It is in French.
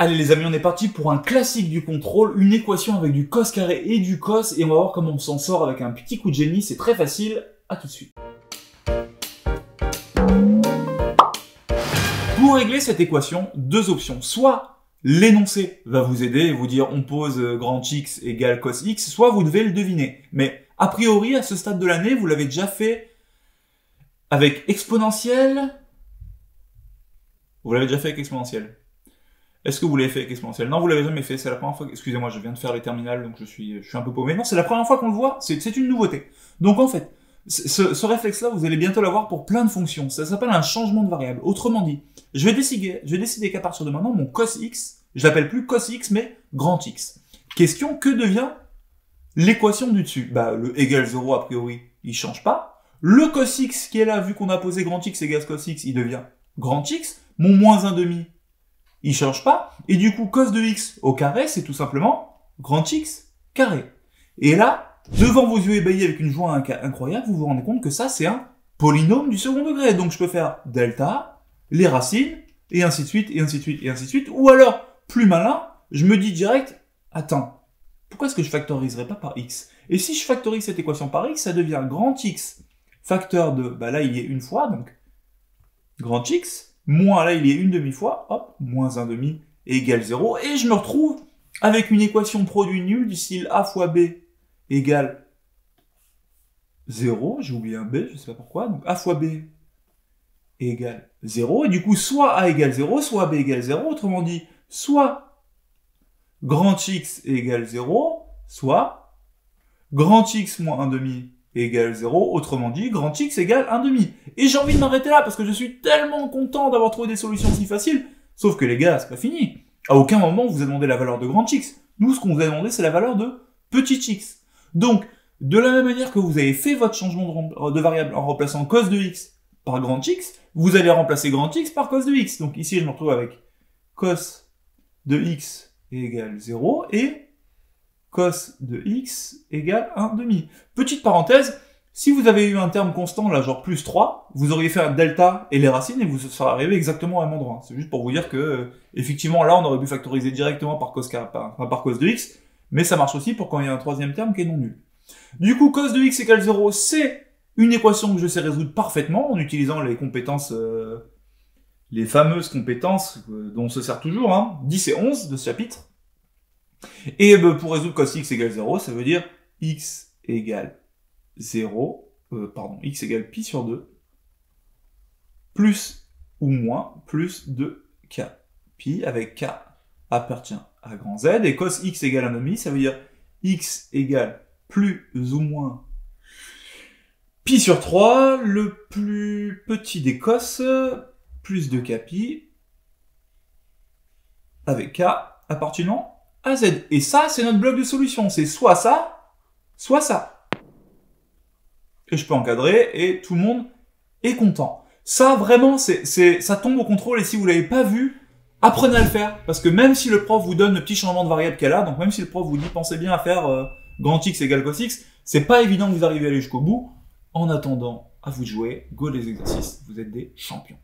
Allez les amis, on est parti pour un classique du contrôle, une équation avec du cos carré et du cos, et on va voir comment on s'en sort avec un petit coup de génie, c'est très facile, à tout de suite. Pour régler cette équation, deux options, soit l'énoncé va vous aider et vous dire on pose grand X égale cos X, soit vous devez le deviner. Mais a priori, à ce stade de l'année, vous l'avez déjà fait avec exponentielle. Vous l'avez déjà fait avec exponentielle. Est-ce que vous l'avez fait avec exponentielle? Non, vous l'avez jamais fait, c'est la première fois. Excusez-moi, je viens de faire les terminales, donc je suis un peu paumé. Non, c'est la première fois qu'on le voit, c'est une nouveauté. Donc en fait, ce réflexe-là, vous allez bientôt l'avoir pour plein de fonctions. Ça s'appelle un changement de variable. Autrement dit, je vais décider qu'à partir de maintenant, mon cos x, je l'appelle plus cos x, mais grand X. Question, que devient l'équation du dessus? Bah, le égal 0, a priori, il change pas. Le cos x qui est là, vu qu'on a posé grand X égale cos x, il devient grand X. Mon moins 1/2, il change pas. Et du coup, cos de x au carré, c'est tout simplement grand X carré. Et là, devant vos yeux ébahis avec une joie incroyable, vous vous rendez compte que ça, c'est un polynôme du second degré. Donc, je peux faire delta, les racines, et ainsi de suite, et ainsi de suite, et ainsi de suite. Ou alors, plus malin, je me dis direct, attends, pourquoi est-ce que je factoriserais pas par x? Et si je factorise cette équation par x, ça devient grand X facteur de, bah là, il y est une fois, donc grand X, moins là, il y est une demi-fois, hop, moins 1/2 égale 0, et je me retrouve avec une équation produit nul du style a fois b égale 0, j'ai oublié un b, je sais pas pourquoi, donc a fois b égale 0, et du coup, soit a égale 0, soit b égale 0, autrement dit, soit grand X égale 0, soit grand X moins 1/2 égale 0, autrement dit, grand X égale 1/2. Et j'ai envie de m'arrêter là, parce que je suis tellement content d'avoir trouvé des solutions si faciles. Sauf que les gars, c'est pas fini. À aucun moment, on vous a demandé la valeur de grand X. Nous, ce qu'on vous a demandé, c'est la valeur de petit x. Donc, de la même manière que vous avez fait votre changement de variable en remplaçant cos de x par grand X, vous allez remplacer grand X par cos de x. Donc ici, je me retrouve avec cos de x égale 0 et cos de x égale 1/2. Petite parenthèse, si vous avez eu un terme constant, là, genre plus 3, vous auriez fait un delta et les racines et vous serez arrivé exactement au même endroit. C'est juste pour vous dire que, effectivement, là, on aurait pu factoriser directement par cos de x, mais ça marche aussi pour quand il y a un troisième terme qui est non nul. Du coup, cos de x égale 0, c'est une équation que je sais résoudre parfaitement en utilisant les compétences, les fameuses compétences dont on se sert toujours, hein, 10 et 11 de ce chapitre. Et pour résoudre cos x égale 0, ça veut dire x égale 0, x égale pi sur 2, plus ou moins, plus de k. Pi avec k appartient à grand Z, et cos x égale 1/2, ça veut dire x égale plus ou moins pi sur 3, le plus petit des cos, plus de k pi, avec k appartenant à Z. Et ça, c'est notre bloc de solution. C'est soit ça, soit ça. Et je peux encadrer, et tout le monde est content. Ça, vraiment, ça tombe au contrôle, et si vous l'avez pas vu, apprenez à le faire. Parce que même si le prof vous donne le petit changement de variable qu'elle a, donc même si le prof vous dit, pensez bien à faire grand X égale cos X, c'est pas évident que vous arrivez à aller jusqu'au bout. En attendant, à vous de jouer, go les exercices, vous êtes des champions.